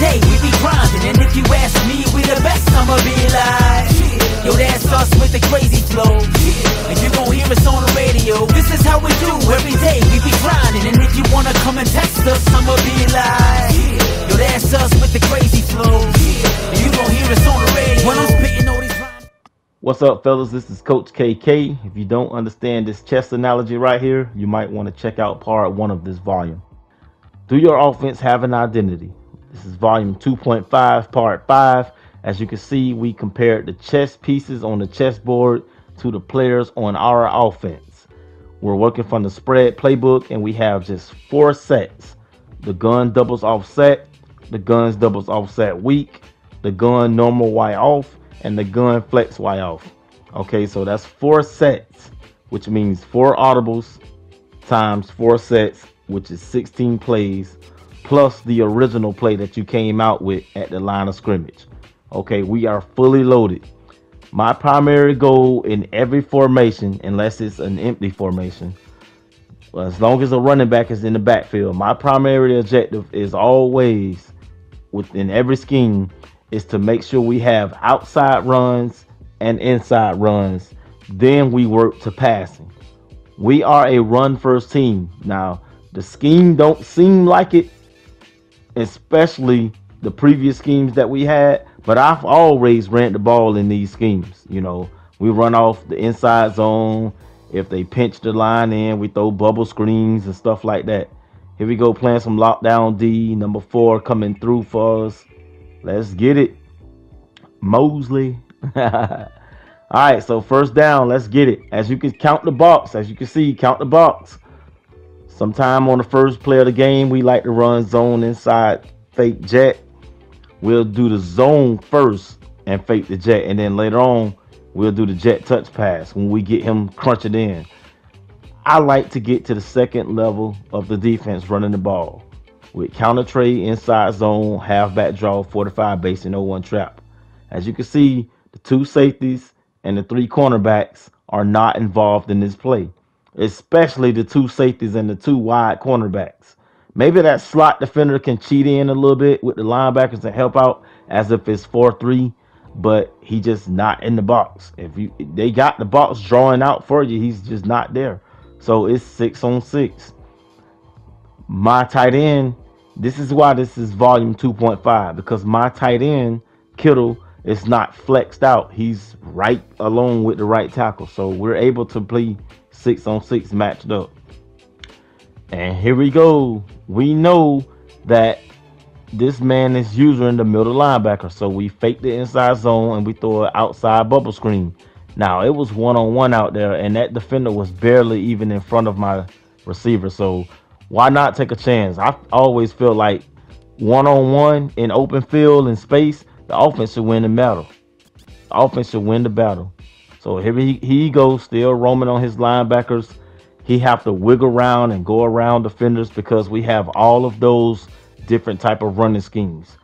day we be grinding, and if you ask me, we the best, I'ma be like, yo, that's us with the crazy flow. And you gon' hear us on the radio. This is how we do every day, we be grinding. And if you wanna come and test us, I'ma be like, yo, that's us with the crazy flow. And you gon' hear us on the radio when I'm spitting all these rhymes. What's up, fellas? This is Coach KK. If you don't understand this chess analogy right here, you might want to check out part 1 of this volume. Do your offense have an identity? This is volume 2.5, part 5. As you can see, we compared the chess pieces on the chessboard to the players on our offense. We're working from the spread playbook, and we have just 4 sets. The gun doubles offset, the guns doubles offset weak, the gun normal Y off, and the gun flex Y off. Okay, so that's 4 sets, which means 4 audibles times 4 sets, which is 16 plays, plus the original play that you came out with at the line of scrimmage. Okay, we are fully loaded. My primary goal in every formation, unless it's an empty formation, as long as a running back is in the backfield, my primary objective is always, within every scheme, is to make sure we have outside runs and inside runs. Then we work to passing. We are a run first team. Now, the scheme don't seem like it, especially the previous schemes that we had, but I've always ran the ball in these schemes. You know, we run off the inside zone. If they pinch the line in, we throw bubble screens and stuff like that. Here we go, playing some lockdown D. Number 4 coming through for us. Let's get it, Mosley. All right, so first down, let's get it. As you can count the box, as you can see, count the box. Sometime on the first play of the game, we like to run zone inside, fake jet. We'll do the zone first and fake the jet, and then later on, we'll do the jet touch pass when we get him crunching in. I like to get to the second level of the defense running the ball with counter trade, inside zone, halfback draw, 45 base, and 0-1 trap. As you can see, the 2 safeties and the 3 cornerbacks are not involved in this play, especially the 2 safeties and the 2 wide cornerbacks. Maybe that slot defender can cheat in a little bit with the linebackers and help out as if it's 4-3, but he just not in the box. They got the box drawing out for you, he's just not there. So it's 6-on-6. My tight end, this is why this is volume 2.5, because my tight end, Kittle, is not flexed out. He's right along with the right tackle. So we're able to play 6-on-6 matched up. And here we go. We know that this man is using the middle linebacker. So we fake the inside zone and we throw an outside bubble screen. Now, it was 1-on-1 out there, and that defender was barely even in front of my receiver. So why not take a chance? I always feel like 1-on-1 in open field and space, the offense should win the battle. The offense should win the battle. So here he goes, still roaming on his linebackers. He have to wiggle around and go around defenders because we have all of those different type of running schemes.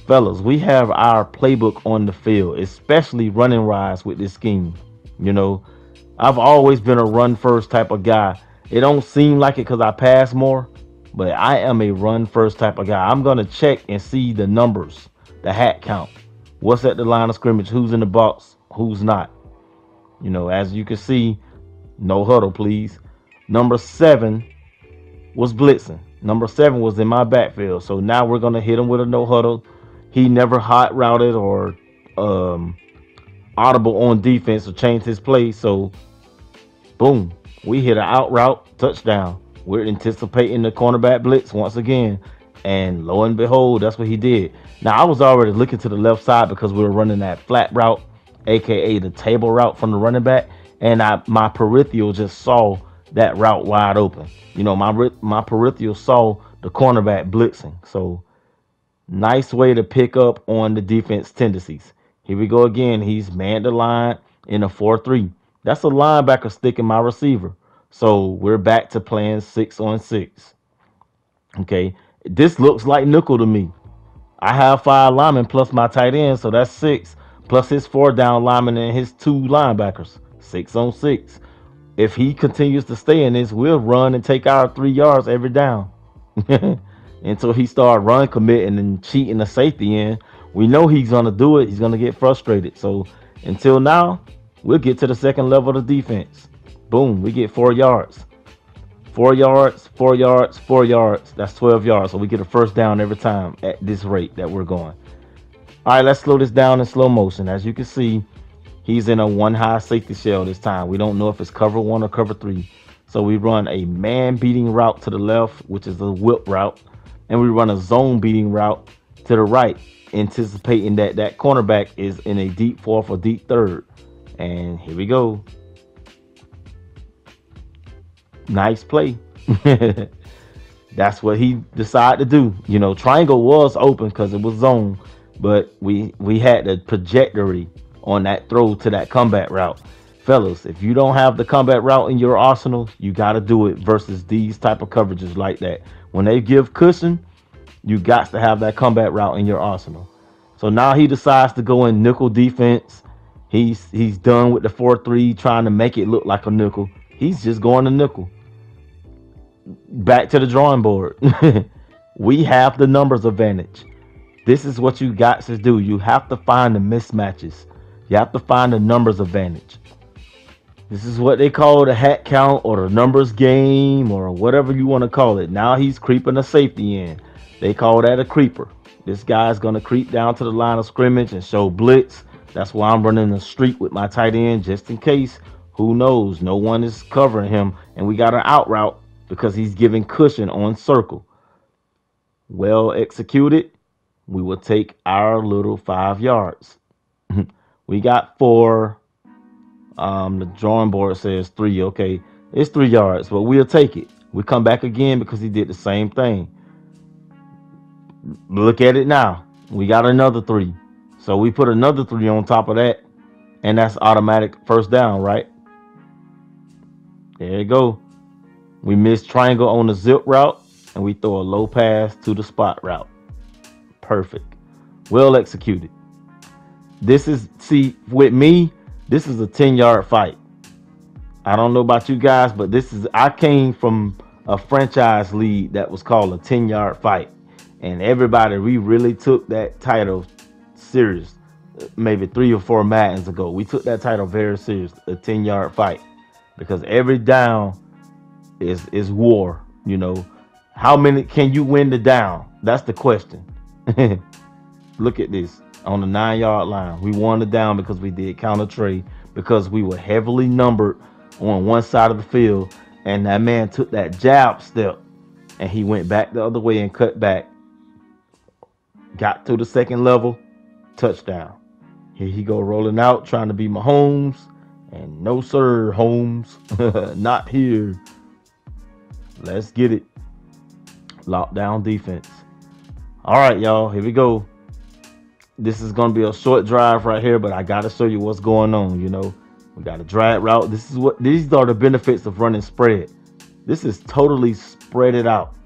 Fellas, we have our playbook on the field, especially running wise with this scheme. You know, I've always been a run first type of guy. It don't seem like it because I pass more, but I am a run first type of guy. I'm going to check and see the numbers, the hat count. What's at the line of scrimmage? Who's in the box? Who's not? You know, as you can see, no huddle, please. Number 7 was blitzing. Number 7 was in my backfield. So now we're going to hit him with a no huddle. He never hot routed or audible on defense or changed his play. So, boom, we hit an out route, touchdown. We're anticipating the cornerback blitz once again. And lo and behold, that's what he did. Now, I was already looking to the left side because we were running that flat route, a.k.a. the table route from the running back. And my peripheral just saw that route wide open. You know, my peripheral saw the cornerback blitzing. So, nice way to pick up on the defense tendencies. Here we go again. He's manned the line in a 4-3. That's a linebacker sticking my receiver. So we're back to playing 6-on-6. Okay. This looks like nickel to me. I have 5 linemen plus my tight end. So that's 6 plus his 4 down linemen and his 2 linebackers. 6-on-6. If he continues to stay in this, we'll run and take our 3 yards every down. until he started run committing and cheating the safety in. We know he's gonna do it. He's gonna get frustrated. So until now, we'll get to the second level of the defense. Boom, we get 4 yards. 4 yards, 4 yards, 4 yards. That's 12 yards. So we get a first down every time at this rate that we're going. All right, let's slow this down in slow motion. As you can see, he's in a one high safety shell this time. We don't know if it's cover 1 or cover 3. So we run a man beating route to the left, which is a whip route. And we run a zone beating route to the right, anticipating that that cornerback is in a deep fourth or deep third. And here we go. Nice play. That's what he decided to do. You know, triangle was open because it was zone, but we had the trajectory on that throw to that combat route. Fellas, if you don't have the combat route in your arsenal, you got to do it versus these type of coverages like that. When they give cushion, you got to have that combat route in your arsenal. So now he decides to go in nickel defense. He's done with the 4-3, trying to make it look like a nickel. He's just going to nickel. Back to the drawing board. We have the numbers advantage. This is what you got to do. You have to find the mismatches. You have to find the numbers advantage. This is what they call the hat count or the numbers game or whatever you want to call it. Now he's creeping a safety in. They call that a creeper. This guy's going to creep down to the line of scrimmage and show blitz. That's why I'm running the streak with my tight end just in case. Who knows? No one is covering him. And we got an out route because he's giving cushion on circle. Well executed. We will take our little 5 yards. We got 4. The drawing board says 3. Okay, it's 3 yards, but we'll take it. We come back again because he did the same thing. Look at it now. We got another 3. So we put another 3 on top of that, and that's automatic first down, right? There you go. We miss triangle on the zip route, and we throw a low pass to the spot route. Perfect. Well executed. This is, see, with me, this is a 10-yard fight. I don't know about you guys, but I came from a franchise league that was called a 10-yard fight. And everybody, we really took that title serious. Maybe 3 or 4 Maddens ago, we took that title very serious, a 10-yard fight. Because every down is war, you know. How many can you win the down? That's the question. Look at this. On the 9-yard line, we won the down because we did counter trade, because we were heavily numbered on one side of the field, and that man took that jab step and he went back the other way and cut back, got to the second level, touchdown. Here he go rolling out trying to be Mahomes, and no sir, Holmes. Not here. Let's get it. Lockdown defense. All right, y'all, here we go. This is going to be a short drive right here, but I got to show you what's going on, you know. We got a drag route. These are the benefits of running spread. This is totally spread it out.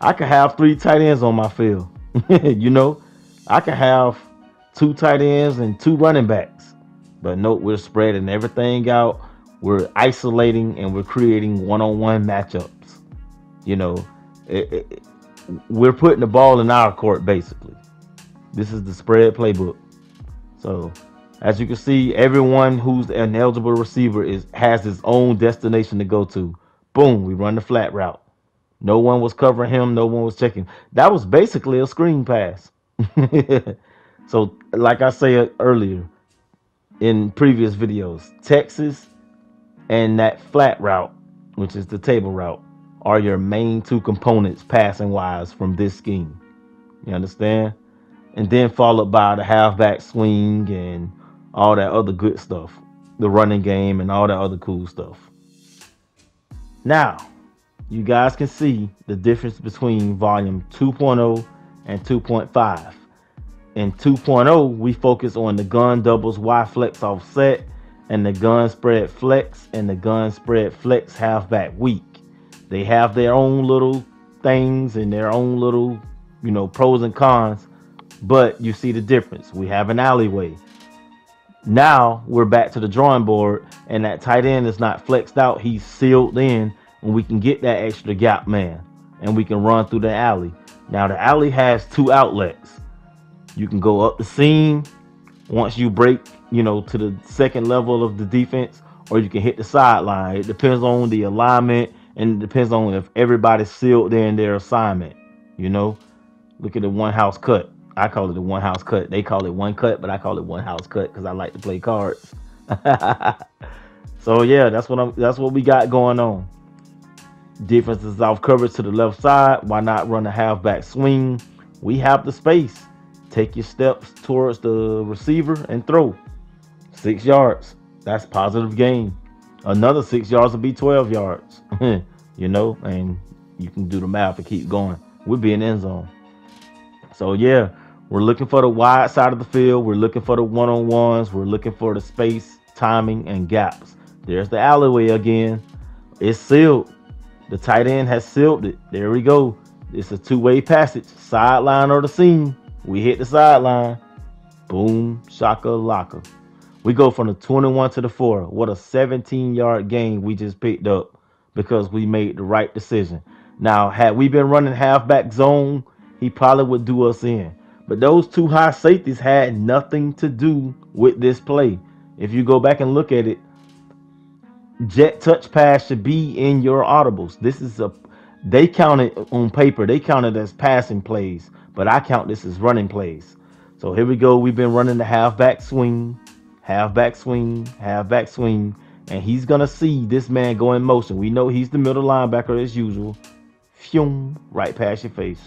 I could have 3 tight ends on my field. You know, I could have 2 tight ends and 2 running backs. But nope, we're spreading everything out. We're isolating and we're creating one-on-one matchups. You know, we're putting the ball in our court, basically. This is the spread playbook. So, as you can see, everyone who's an eligible receiver has his own destination to go to. Boom, we run the flat route. No one was covering him. No one was checking. That was basically a screen pass. So, like I said earlier in previous videos, Texas and that flat route, which is the table route, are your main 2 components passing wise from this scheme. You understand? And then followed by the halfback swing and all that other good stuff, the running game and all that other cool stuff. Now, you guys can see the difference between volume 2.0 and 2.5. In 2.0, we focus on the gun doubles Y flex offset and the gun spread flex and the gun spread flex halfback weak. They have their own little things and their own little, you know, pros and cons. But you see the difference. We have an alleyway. Now we're back to the drawing board, and that tight end is not flexed out. He's sealed in, and we can get that extra gap man, and we can run through the alley. Now the alley has two outlets. You can go up the seam once you break, to the second level of the defense, or you can hit the sideline. It depends on the alignment, and it depends on if everybody's sealed in their assignment. Look at the one house cut. I call it the one house cut. They call it one cut, but I call it one house cut because I like to play cards. So yeah, that's what we got going on. Defense is off coverage to the left side. Why not run a halfback swing? We have the space. Take your steps towards the receiver and throw. 6 yards. That's positive gain. Another 6 yards will be 12 yards. And you can do the math and keep going. We'll be in end zone. So yeah, we're looking for the wide side of the field. We're looking for the one-on-ones. We're looking for the space, timing, and gaps. There's the alleyway again. It's sealed. The tight end has sealed it. There we go. It's a two-way passage. Sideline or the seam. We hit the sideline. Boom, shaka laka. We go from the 21 to the 4. What a 17-yard gain we just picked up because we made the right decision. Now, had we been running halfback zone, he probably would do us in. But those two high safeties had nothing to do with this play. If you go back and look at it, jet touch pass should be in your audibles. They count it on paper. They count it as passing plays, but I count this as running plays. So here we go. We've been running the halfback swing, halfback swing, halfback swing, and he's going to see this man go in motion. We know he's the middle linebacker as usual. Phew, right past your face.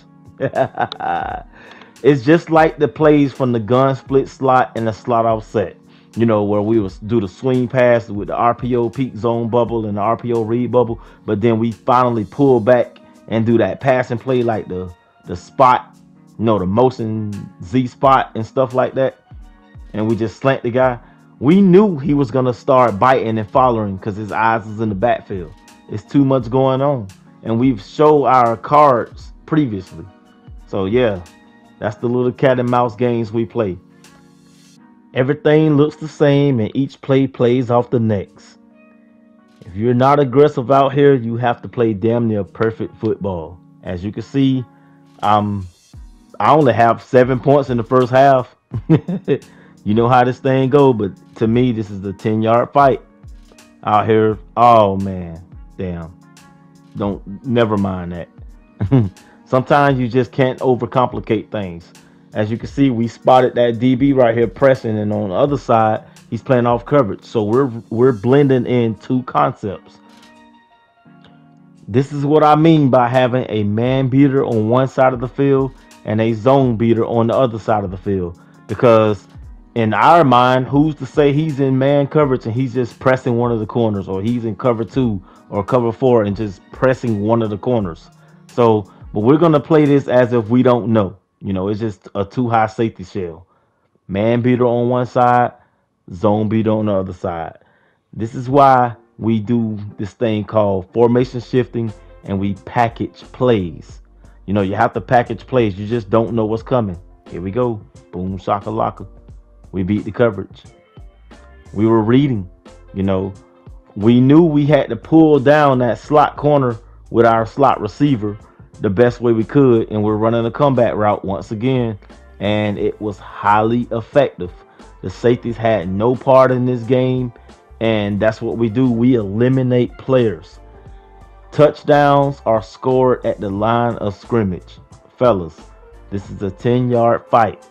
It's just like the plays from the gun split slot and the slot offset. Where we would do the swing pass with the RPO peak zone bubble and the RPO read bubble, but then we finally pull back and do that passing play like the spot, the motion Z spot and stuff like that. And we just slant the guy. We knew he was going to start biting and following because his eyes is in the backfield. It's too much going on. And we've showed our cards previously. So yeah, that's the little cat and mouse games we play. Everything looks the same and each play plays off the next. If you're not aggressive out here, you have to play damn near perfect football. As you can see, I only have 7 points in the first half. You know how this thing go, but to me, this is the 10-yard fight out here. Oh man, damn. Never mind that. Sometimes you just can't overcomplicate things. As you can see, we spotted that DB right here pressing, and on the other side, he's playing off coverage. So we're blending in two concepts. This is what I mean by having a man beater on one side of the field and a zone beater on the other side of the field. Because in our mind, who's to say he's in man coverage and he's just pressing one of the corners, or he's in cover 2 or cover 4 and just pressing one of the corners. So, but we're going to play this as if we don't know. It's just a too high safety shell. Man beater on one side, zone beater on the other side. This is why we do this thing called formation shifting, and we package plays. You have to package plays. You just don't know what's coming. Here we go. Boom, shaka laka. We beat the coverage. We were reading. We knew we had to pull down that slot corner with our slot receiver the best way we could, and we're running a comeback route once again, and it was highly effective. The safeties had no part in this game, and that's what we do. We eliminate players. Touchdowns are scored at the line of scrimmage. Fellas, this is a 10-yard fight.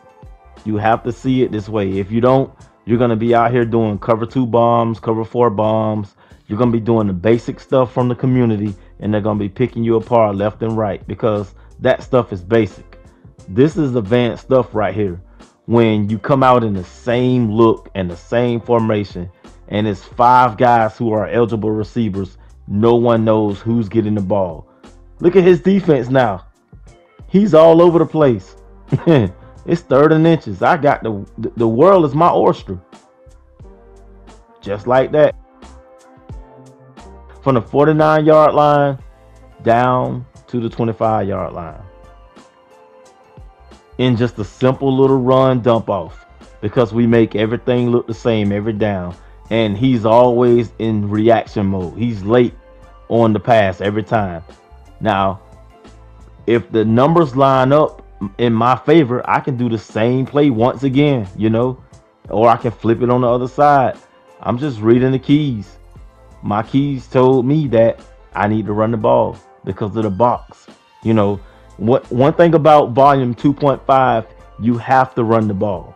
You have to see it this way. If you don't, you're going to be out here doing cover 2 bombs, cover 4 bombs. You're going to be doing the basic stuff from the community, and they're going to be picking you apart left and right because that stuff is basic. This is advanced stuff right here. When you come out in the same look and the same formation, and it's 5 guys who are eligible receivers, no one knows who's getting the ball. Look at his defense now. He's all over the place. It's 3rd and inches. I got the world is my oyster. Just like that. From the 49-yard line down to the 25-yard line. In just a simple little run dump off. Because we make everything look the same every down. And he's always in reaction mode. He's late on the pass every time. Now, if the numbers line up in my favor, I can do the same play once again, or I can flip it on the other side. I'm just reading the keys. My keys told me that I need to run the ball because of the box. One thing about volume 2.5, you have to run the ball,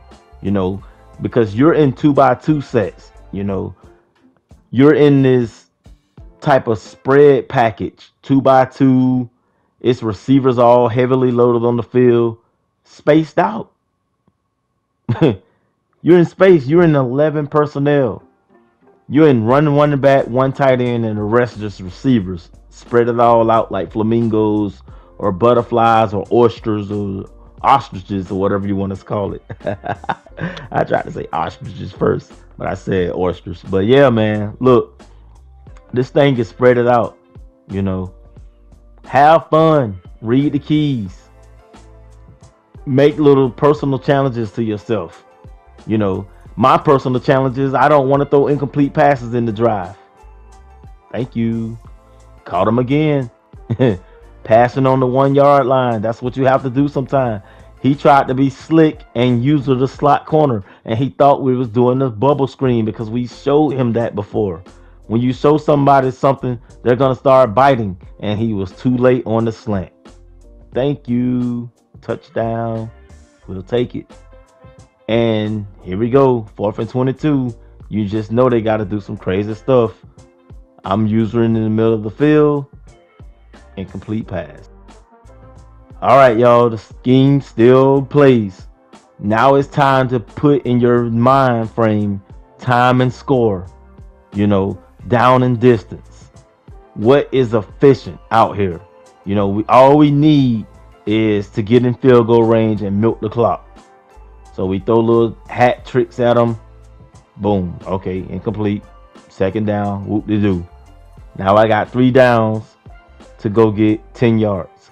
because you're in 2x2 sets, you're in this type of spread package, 2x2. Its receivers all heavily loaded on the field, spaced out. You're in space. You're in 11 personnel. You're in running back, one tight end, and the rest just receivers. Spread it all out like flamingos or butterflies or oysters or ostriches or whatever you want to call it. I tried to say ostriches first, but I said oysters. But yeah, man, look, this thing is spread it out, Have fun. Read the keys. Make little personal challenges to yourself. My personal challenge is I don't want to throw incomplete passes in the drive. Thank you. Caught him again. Passing on the 1 yard line. That's what you have to do sometimes. He tried to be slick and use the slot corner, and he thought we was doing the bubble screen because we showed him that before. When you show somebody something, they're going to start biting, and he was too late on the slant. Thank you. Touchdown. We'll take it. And here we go. 4th and 22. You just know they got to do some crazy stuff. I'm using in the middle of the field. Incomplete pass. All right, y'all. The scheme still plays. Now it's time to put in your mind frame time and score. Down and distance. What is efficient out here? All we need is to get in field goal range and milk the clock. So we throw little hat tricks at them. Boom. Okay, incomplete. 2nd down. Whoop-de-doo. Now I got 3 downs to go get 10 yards.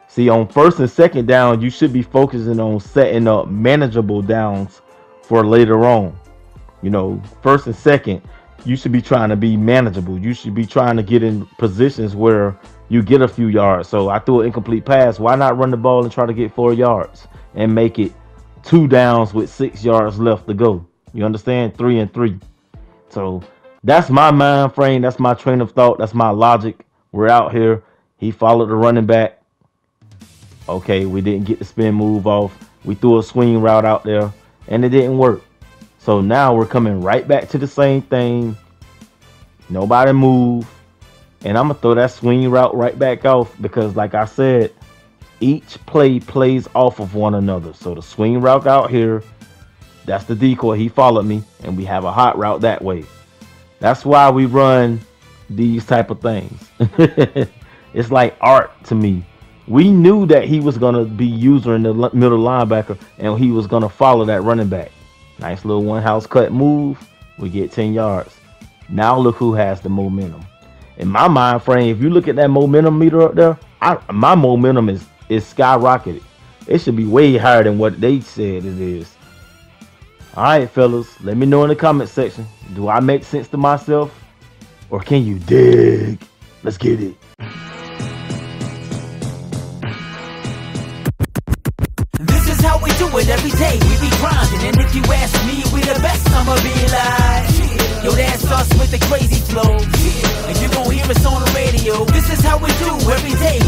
See, on 1st and 2nd down, you should be focusing on setting up manageable downs for later on. 1st and 2nd, you should be trying to be manageable. You should be trying to get in positions where you get a few yards. So I threw an incomplete pass. Why not run the ball and try to get 4 yards and make it 2 downs with 6 yards left to go? You understand? 3 and 3. So that's my mind frame. That's my train of thought. That's my logic. We're out here. He followed the running back. Okay, we didn't get the spin move off. We threw a swing route out there, and it didn't work. So now we're coming right back to the same thing. Nobody move. And I'm going to throw that swing route right back off because, like I said, each play plays off of one another. So the swing route out here, that's the decoy. He followed me, and we have a hot route that way. That's why we run these type of things. It's like art to me. We knew that he was going to be user in the middle linebacker, and he was going to follow that running back. Nice little one house cut move. We get 10 yards. Now look who has the momentum. In my mind frame, if you look at that momentum meter up there, my momentum is skyrocketed. It should be way higher than what they said it is. All right, fellas, let me know in the comment section. Do I make sense to myself? Or can you dig? Let's get it. This is how we do it every day. We be grinding, and if you ask me, we the best. I'ma be like, yo, that's us with the crazy flow. And you gon' hear us on the radio. This is how we do every day.